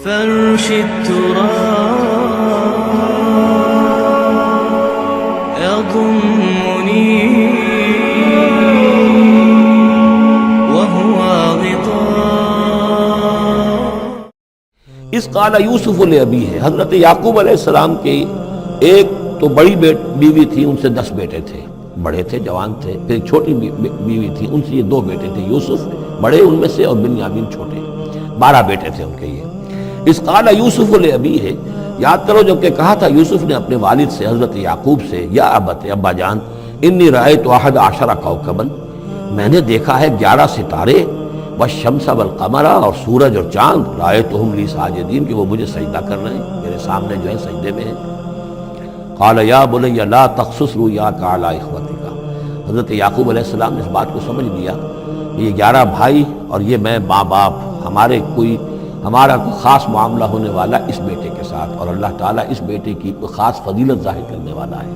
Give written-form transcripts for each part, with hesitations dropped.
فرش التراب يضمني وهو غطاء. اس قال یوسف لابیہ ہے، حضرت یعقوب علیہ السلام کی ایک تو بڑی بیوی تھی، ان سے 10 بیٹے تھے، بڑے تھے، جوان تھے. پھر ایک چھوٹی بیوی تھی، ان سے یہ 2 بیٹے تھے، یوسف بڑے ان میں سے اور بنیامین چھوٹے. 12 بیٹے تھے ان کے. یہ اس قال یوسف لابیہ ہے، یاد کرو جب کہ کہا تھا یوسف نے اپنے والد سے، حضرت یعقوب سے، یا ابت، ابا جان، انی رأیت 11 کوكبا، میں نے دیکھا ہے 11 ستارے، والشمس والقمر، اور سورج اور چاند، رأیتهم لی ساجدین، کہ وہ مجھے سجدہ کر رہے ہیں، میرے سامنے جو ہے سجدے میں ہیں. قال یا بنی لا تقصص رؤیاک علی اخوتک، حضرت یعقوب علیہ السلام نے اس بات کو سمجھ لیا کہ یہ 11 بھائی اور یہ میں ماں باپ، ہمارا کوئی خاص معاملہ ہونے والا اس بیٹے کے ساتھ، اور اللہ تعالیٰ اس بیٹے کی کوئی خاص فضیلت ظاہر کرنے والا ہے.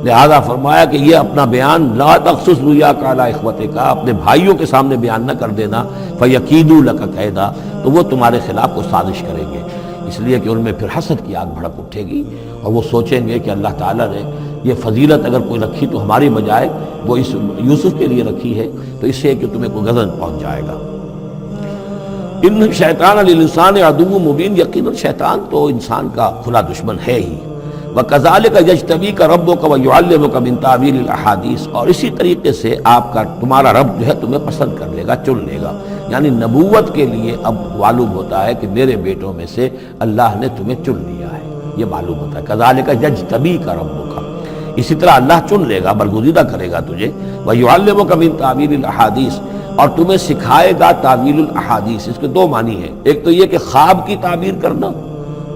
لہذا فرمایا کہ یہ اپنا بیان لا تقصص رؤیاک علی اخوتک، اپنے بھائیوں کے سامنے بیان نہ کر دینا، فیکیدوا لک کیدا، تو وہ تمہارے خلاف کو سازش کریں گے. اس لیے کہ ان میں پھر حسد کی آگ بھڑک اٹھے گی، اور وہ سوچیں گے کہ اللہ تعالیٰ نے یہ فضیلت اگر کوئی رکھی تو ہماری بجائے وہ اس یوسف کے لیے رکھی ہے، تو اس سے کہ تمہیں کوئی غضب پہنچ جائے گا. ان شیطان للانسان عدو مبین، یقیناً شیطان تو انسان کا کھلا دشمن ہے ہی. وَكَذَلِكَ يَجْتَبِيكَ رَبُّكَ وَيُعَلِّمُكَ مِن تَأْوِيلِ الْأَحَادِيثِ، اور اسی طریقے سے تمہارا رب جو ہے تمہیں پسند کر لے گا، چن لے گا. یعنی نبوت کے لیے اب معلوم ہوتا ہے کہ میرے بیٹوں میں سے اللہ نے تمہیں چن لیا ہے، یہ معلوم ہوتا ہے. كَذَلِكَ يَجْتَبِيكَ رَبُّكَ، اسی طرح اللہ چن لے گا، برگزیدہ کرے گا تجھے. وَيُعَلِّمُكَ مِن تَأْوِيلِ الْأَحَادِيثِ، اور تمہیں سکھائے گا تعویل الاحادیث. اس کے 2 معنی ہیں، ایک تو یہ کہ خواب کی تعبیر کرنا،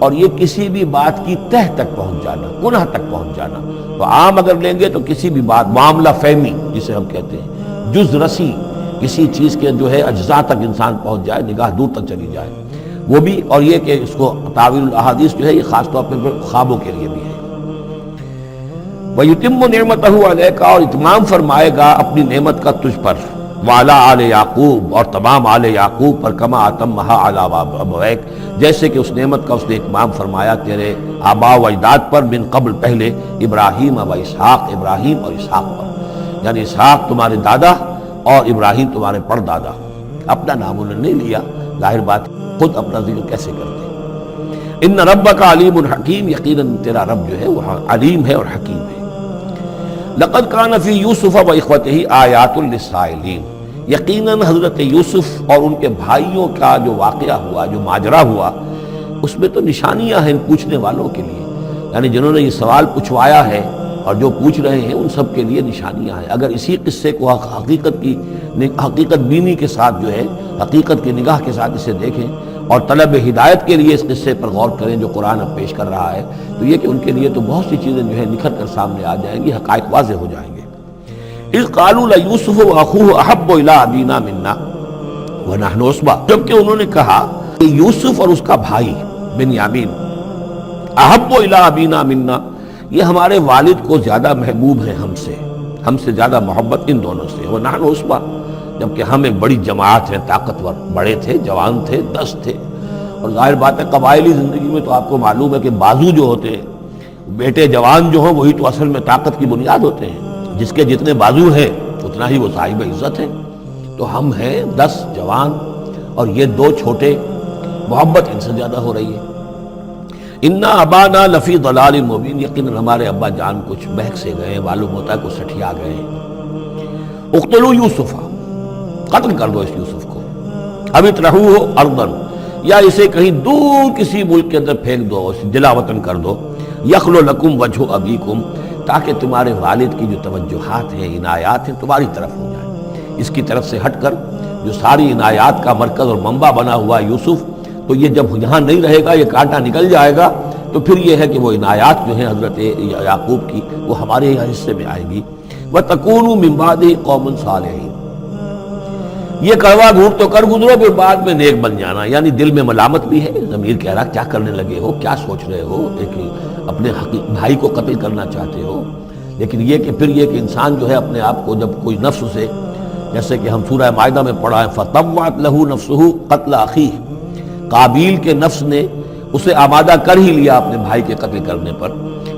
اور یہ کسی بھی بات کی تہ تک پہنچ جانا، کنہ تک پہنچ جانا. تو عام اگر لیں گے تو کسی بھی بات، معاملہ فہمی جسے ہم کہتے ہیں، جز رسی، کسی چیز کے جو ہے اجزاء تک انسان پہنچ جائے، نگاہ دور تک چلی جائے، وہ بھی. اور یہ کہ اس کو تعویل الاحادیث جو ہے یہ خاص طور پر خوابوں کے لیے بھی ہے. وَيُتِمُّ نِعْمَتَهُ عَلَيْكَ، اور اتمام فرمائے گا اپنی نعمت کا تجھ پر، وعلی آل یعقوب، اور تمام آل یعقوب پر، کما اتمھا علی ابویک، جیسے کہ اس نعمت کا اس نے اتمام فرمایا تیرے آباء و اجداد پر، من قبل پہلے، ابراہیم و اسحاق، ابراہیم اور اسحاق پر. یعنی اسحاق تمہارے دادا اور ابراہیم تمہارے پردادا. اپنا نام انہوں نے نہیں لیا، ظاہر بات خود اپنا ذکر کیسے کرتے. ان ربک علیم حکیم، یقیناً تیرا رب جو ہے وہ علیم ہے اور حکیم ہے. لقد کان فی یوسف و اخوتہ آیات للسائلین، یقیناً حضرت یوسف اور ان کے بھائیوں کا جو واقعہ ہوا، جو ماجرا ہوا، اس میں تو نشانیاں ہیں پوچھنے والوں کے لیے. یعنی جنہوں نے یہ سوال پوچھوایا ہے اور جو پوچھ رہے ہیں ان سب کے لیے نشانیاں ہیں. اگر اسی قصے کو حقیقت بینی کے ساتھ جو ہے، حقیقت کی نگاہ کے ساتھ اسے دیکھیں اور طلب ہدایت کے لیے اس قصے پر غور کریں جو قرآن اب پیش کر رہا ہے، تو یہ کہ ان کے لیے تو بہت سی چیزیں جو ہے نکھر کر سامنے آ جائیں گی، حقائق واضح ہو جائیں گے. اذ قالوا لیوسف واخوہ احب الی ابینا منا ونحن عصبہ، جبکہ انہوں نے کہا کہ یوسف اور اس کا بھائی بنیامین احب الی ابینا منا، یہ ہمارے والد کو زیادہ محبوب ہیں ہم سے زیادہ محبت ان دونوں سے. ونحن عصبہ، جبکہ ہم ایک بڑی جماعت ہے، طاقتور، بڑے تھے، جوان تھے، 10 تھے. اور ظاہر بات ہے قبائلی زندگی میں تو آپ کو معلوم ہے کہ بازو جو ہوتے ہیں، بیٹے جوان جو ہوں، وہی تو اصل میں طاقت کی بنیاد ہوتے ہیں. جس کے جتنے بازو ہیں اتنا ہی وہ صاحب عزت ہے. تو ہم ہیں 10 جوان اور یہ 2 چھوٹے، محبت ان سے زیادہ ہو رہی ہے. انا ابانا لفی ضلال مبین، یقیناً ہمارے ابا جان کچھ بہک سے گئے، معلوم ہوتا ہے کچھ سٹھیا گئے. اقتلوا یوسف، قتل کر دو اس یوسف کو. اب اطرحوہ ارضا، یا اسے کہیں دور کسی ملک کے اندر پھینک دو، جلا وطن کر دو. یخلو لکم وجہ ابیکم، تاکہ تمہارے والد کی جو توجہات ہیں، عنایات ہیں، تمہاری طرف ہو جائیں. اس کی طرف سے ہٹ کر جو ساری عنایات کا مرکز اور منبع بنا ہوا یوسف، تو یہ جب یہاں نہیں رہے گا، یہ کانٹا نکل جائے گا، تو پھر یہ ہے کہ وہ عنایات جو ہیں حضرت یعقوب کی، وہ ہمارے حصے میں آئیں گی. وَتَكُونُوا مِن بَعْدِهِ قَوْمٌ صَالِحِينَ، یہ کڑوا گھونٹ تو کر گزرو، پھر بعد میں نیک بن جانا. یعنی دل میں ملامت بھی ہے، ضمیر کہہ رہا کیا کرنے لگے ہو، کیا سوچ رہے ہو، ایک اپنے بھائی کو قتل کرنا چاہتے ہو. لیکن یہ کہ پھر یہ کہ انسان جو ہے اپنے آپ کو جب کوئی نفس سے، جیسے کہ ہم سورہ مائدہ میں پڑھا ہے، فَطَوَّعَتْ لَهُ نَفْسُهُ قَتْلَ أَخِيهِ، قابیل کے نفس نے اسے آمادہ کر ہی لیا اپنے بھائی کے قتل کرنے پر،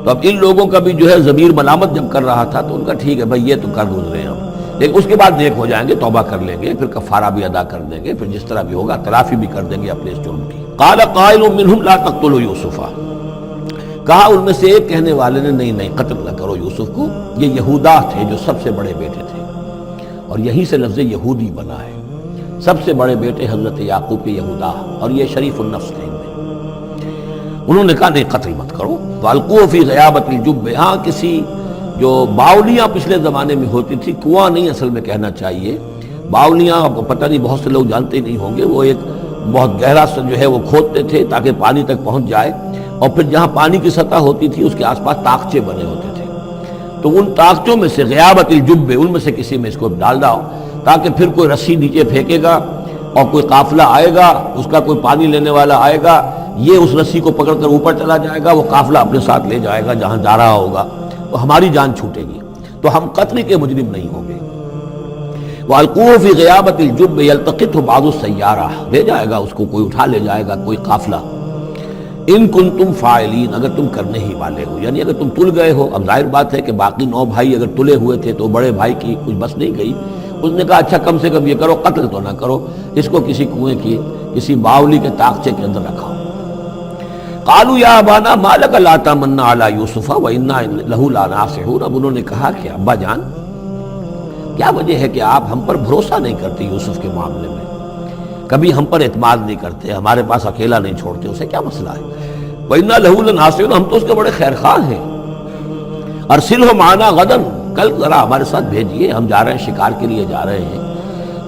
تو اب ان لوگوں کا بھی جو ہے ضمیر ملامت جب کر رہا تھا تو ان کا ٹھیک ہے بھائی یہ تو کر گزرے ہیں ہم، لیکن اس کے بعد نیک ہو جائیں گے، توبہ کر لیں گے، پھر کفارہ بھی ادا کر دیں گے، پھر جس طرح بھی ہوگا تلافی بھی کر دیں گے اپنے اس جرم کی۔ قال قائل منهم لا تقتلوا یوسفا، کہا ان میں سے ایک کہنے والے نے نہیں قتل نہ کرو یوسف کو، یہ یہودا تھے جو سب سے بڑے بیٹے تھے، اور یہیں سے لفظ یہودی بنا ہے، سب سے بڑے بیٹے حضرت یعقوب کے یہودا، اور یہ شریف النفس تھے ان میں۔ انہوں نے کہا نہیں قتل مت کرو، والقوا فی غیابۃ الجب، ہاں کسی جو باولیاں پچھلے زمانے میں ہوتی تھی، کنواں نہیں اصل میں کہنا چاہیے، باولیاں آپ کو پتہ نہیں، بہت سے لوگ جانتے نہیں ہوں گے، وہ ایک بہت گہرا سا جو ہے وہ کھودتے تھے تاکہ پانی تک پہنچ جائے، اور پھر جہاں پانی کی سطح ہوتی تھی اس کے آس پاس طاقچے بنے ہوتے تھے، تو ان طاقچوں میں سے غیابۃ الجب، ان میں سے کسی میں اس کو ڈال داؤ تاکہ پھر کوئی رسی نیچے پھینکے گا اور کوئی قافلہ آئے گا، اس کا کوئی پانی لینے والا آئے گا، یہ اس رسی کو پکڑ کر اوپر چلا جائے گا، وہ قافلہ اپنے ساتھ لے جائے گا جہاں جا رہا ہوگا، تو ہماری جان چھوٹے گی، تو ہم قتل کے مجرم نہیں ہوں گے۔ وَالْقُوهُ فِي غِيَابَةِ الْجُبِّ يَلْتَقِطْهُ بَعْضُ السَّيَّارَةِ، لے جائے گا اس کو، کوئی اٹھا لے جائے گا، کوئی قافلہ۔ ان کنتم فاعلین، اگر تم کرنے ہی والے ہو، یعنی اگر تم تل گئے ہو، اب ظاہر بات ہے کہ باقی 9 بھائی اگر تلے ہوئے تھے تو بڑے بھائی کی کچھ بس نہیں گئی، اس نے کہا اچھا کم سے کم یہ کرو قتل تو نہ کرو، اس کو کسی کنویں کی کسی باولی کے طاقچے کے اندر رکھاؤ۔ قالوا یا ابانا ما لک لا تمنا علی یوسف وانا لہ لناصحون، اب انہوں نے کہا کہ ابا جان کیا وجہ ہے کہ آپ ہم پر بھروسہ نہیں کرتے یوسف کے معاملے میں، کبھی ہم پر اعتماد نہیں کرتے، ہمارے پاس اکیلا نہیں چھوڑتے، اسے کیا مسئلہ ہے؟ وَإِنَّا لَهُ لَنَاصِحُونَ، ہم تو اس کے بڑے خیر خواہ ہیں۔ أَرْسِلْهُ مَعَنَا غَدًا، کل ذرا ہمارے ساتھ بھیجیے، ہم جا رہے ہیں شکار کے لیے جا رہے ہیں،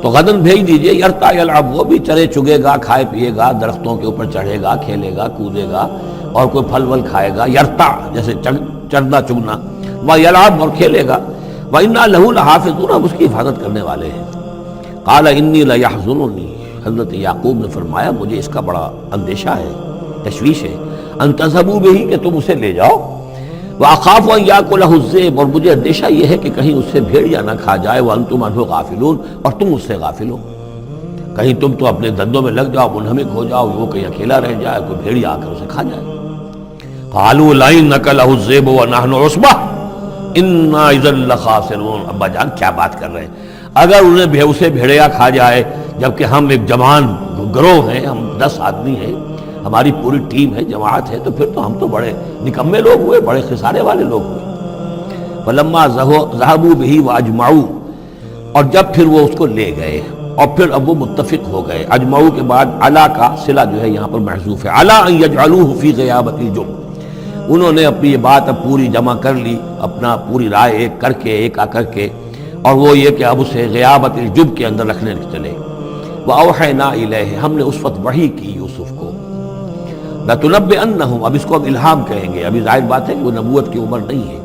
تو غدن بھیج دیجئے، یرتع یلعب، وہ بھی چرے چگے گا، کھائے پیے گا، درختوں کے اوپر چڑھے گا، کھیلے گا، کودے گا، اور کوئی پھل ول کھائے گا، یرتع جیسے چرنا چگنا، وَيَلْعَبْ اور کھیلے گا، وَإِنَّا لَهُ لَحَافِظُونَ، ہم اس کی حفاظت کرنے والے ہیں۔ قَالَ إِنِّي لَيَحْزُنُنِي، حضرت یعقوب نے فرمایا مجھے اس کا بڑا اندیشہ ہے، تشویش ہے، ان تذهبوا به، کہ تم اسے لے جاؤ، وَأَخَافُ أَن يَأْكُلَهُ الذِّئْبُ، اور مجھے اندیشہ یہ ہے کہ کہیں اس سے بھیڑیا نہ کھا جائے، وَأَنتُمْ عَنْهُ غَافِلُونَ، اور تم اس سے غافل ہو، کہیں تم تو اپنے دندوں میں لگ جاؤ، منہمک ہو جاؤ، وہ کہیں اکیلا رہ جائے، کوئی بھیڑیا آ کر اسے کھا جائے۔ قَالُوا لَئِن أَكَلَهُ الذِّئْبُ وَنَحْنُ عُصْبَةٌ إِنَّا إِذًا لَخَاسِرُونَ، ابا جان کیا بات کر رہے ہیں، اگر انہیں اسے بھیڑیا کھا جائے جبکہ ہم ایک جوان گروہ ہیں، ہم 10 آدمی ہیں، ہماری پوری ٹیم ہے، جماعت ہے، تو پھر تو ہم تو بڑے نکمے لوگ ہوئے، بڑے خسارے والے لوگ ہوئے۔ فَلَمَّا ذَهَبُوا بِهِ وَأَجْمَعُوا، اور جب پھر وہ اس کو لے گئے اور پھر اب وہ متفق ہو گئے، اجمعو کے بعد علا کا صلہ جو ہے یہاں پر محذوف ہے، علا ان یجعلوہ فی غیابۃ الجب، انہوں نے اپنی یہ بات اب پوری جمع کر لی، اپنا پوری رائے ایک کر کے، ایک آ کر کے، اور وہ یہ کہ اب اسے غیابۃ الجب کے اندر رکھنے چلے۔ وَأَوْحَيْنَا إِلَيْهِ، ہم نے اس وقت وحی کی یوسف کو، لَتُنَبِّئَنَّهُمْ، اب اس کو اب الہام کہیں گے، ابھی ظاہر بات ہے کہ وہ نبوت کی عمر نہیں ہے۔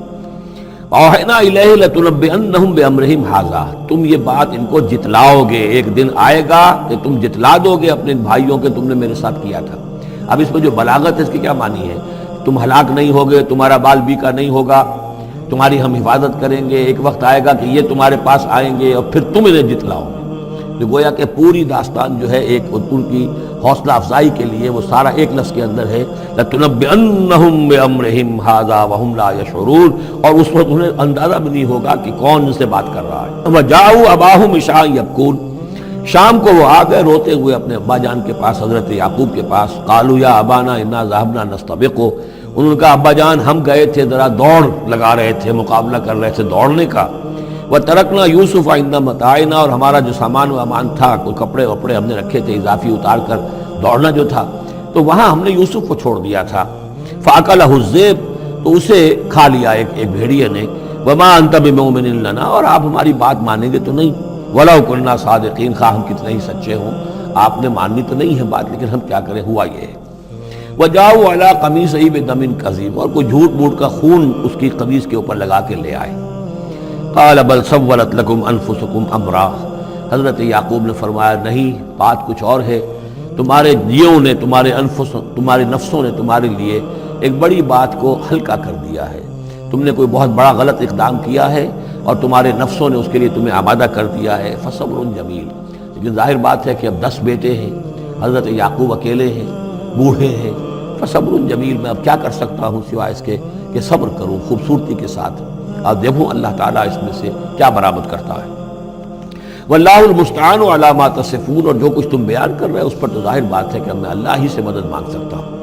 وَأَوْحَيْنَا إِلَيْهِ لَتُنَبِّئَنَّهُمْ بِأَمْرِهِمْ هَٰذَا، تم یہ بات ان کو جتلاؤ گے، ایک دن آئے گا کہ تم جتلا دو گے اپنے بھائیوں کے تم نے میرے ساتھ کیا تھا۔ اب اس میں جو بلاغت ہے اس کی کیا معنی ہے؟ تم ہلاک نہیں ہوگے، تمہارا بال بیکا نہیں ہوگا، تمہاری ہم حفاظت کریں گے، ایک وقت آئے گا کہ یہ تمہارے پاس آئیں گے اور پھر تم انہیں جتلاؤ گے۔ تو گویا کہ پوری داستان جو ہے ایک ان کی حوصلہ افزائی کے لیے وہ سارا ایک لفظ کے اندر ہے، لَتُنَبِّئَنَّهُمْ بِأَمْرِهِمْ هَٰذَا وَهُمْ لَا يَشْعُرُونَ، اور اس وقت انہیں اندازہ بھی نہیں ہوگا کہ کون ان سے بات کر رہا ہے۔ وَجَاءُوا أَبَاهُمْ عِشَاءً يَبْكُونَ، شام کو وہ آ گئے روتے ہوئے اپنے ابا جان کے پاس، حضرت یعقوب کے پاس۔ قَالُوا يَا أَبَانَا إِنَّا ذَهَبْنَا نَسْتَبِقُ، انہوں نے کہا ابا جان ہم گئے تھے ذرا دوڑ لگا رہے تھے، مقابلہ کر رہے تھے دوڑنے کا۔ وَتَرَكْنَا يُوسُفَ عِندَ مَتَاعِنَا، اور ہمارا جو سامان وامان تھا، کوئی کپڑے وپڑے ہم نے رکھے تھے اضافی اتار کر دوڑنا جو تھا، تو وہاں ہم نے یوسف کو چھوڑ دیا تھا۔ فَأَكَلَهُ الذِّئْبُ، تو اسے کھا لیا ایک بھیڑیے نے۔ وَمَا أَنْتَ بِمُؤْمِنٍ لَنَا، اور آپ ہماری بات مانیں گے تو نہیں۔ وَلَوْ كُنَّا صَادِقِينَ، خواہ ہم کتنے ہی سچے ہوں، آپ نے ماننی تو نہیں ہے بات، لیکن ہم کیا کریں، ہوا یہ ہے۔ وَجَاءُوا عَلَىٰ قَمِيصِهِ بِدَمٍ كَذِيبٍ، اور کوئی جھوٹ موٹ کا خون اس کی قمیص کے اوپر لگا کے لے آئے۔ قَالَ بَلْ سَوَّلَتْ لَكُمْ أَنفُسُكُمْ أَمْرًا، حضرت یعقوب نے فرمایا نہیں، بات کچھ اور ہے، تمہارے جیوں نے، تمہارے نفسوں نے تمہارے لیے ایک بڑی بات کو ہلکا کر دیا ہے، تم نے کوئی بہت بڑا غلط اقدام کیا ہے اور تمہارے نفسوں نے اس کے لیے تمہیں آمادہ کر دیا ہے۔ فصبر جمیل، لیکن ظاہر بات ہے کہ اب 10 بیٹے ہیں، حضرت یعقوب اکیلے ہیں، بوڑھے ہیں، فصبر جمیل، میں اب کیا کر سکتا ہوں سوائے اس کے کہ صبر کروں خوبصورتی کے ساتھ، اور دیکھوں اللہ تعالیٰ اس میں سے کیا برآمد کرتا ہے۔ واللہ المستعان علی ما تصفون، اور جو کچھ تم بیان کر رہے ہیں اس پر تو ظاہر بات ہے کہ میں اللہ ہی سے مدد مانگ سکتا ہوں۔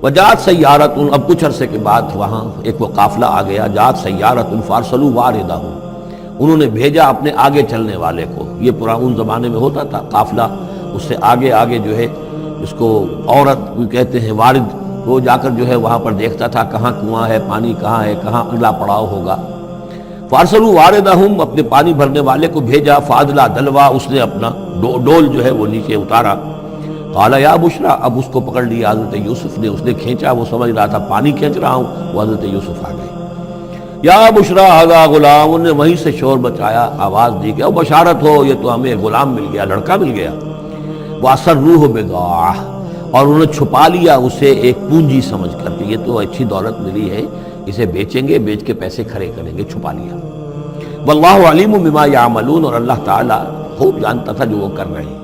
وجات سیارت، اب کچھ عرصے کے بعد وہاں ایک وہ قافلہ آ گیا، جات سیارت فارسلوا واردہم، انہوں نے بھیجا اپنے آگے چلنے والے کو۔ یہ پرانے زمانے میں ہوتا تھا قافلہ، اس سے آگے آگے جو ہے اس کو عورت بھی کہتے ہیں، وارد، وہ جا کر جو ہے وہاں پر دیکھتا تھا کہاں کنواں ہے، پانی کہاں ہے، کہاں اگلا پڑاؤ ہوگا۔ فارسلوا واردہم، اپنے پانی بھرنے والے کو بھیجا، فادلا دلوا، اس نے اپنا ڈول جو ہے وہ نیچے اتارا۔ قال یا بشرا، اب اس کو پکڑ لیا حضرت یوسف نے، اس نے کھینچا، وہ سمجھ رہا تھا پانی کھینچ رہا ہوں، وہ حضرت یوسف آ گئے۔ یا بشرا ھذا غلام، انہوں نے وہیں سے شور بچایا، آواز دی کہ او بشارت ہو، یہ تو ہمیں غلام مل گیا، لڑکا مل گیا۔ وَأَسَرُّوهُ بِضَاعَةً، اور انہوں نے چھپا لیا اسے ایک پونجی سمجھ کر کہ یہ تو اچھی دولت ملی ہے، اسے بیچیں گے، بیچ کے پیسے کھڑے کریں گے، چھپا لیا۔ واللہ علیم بما یعملون، اور اللہ تعالیٰ خوب جانتا تھا جو وہ کر رہے ہیں۔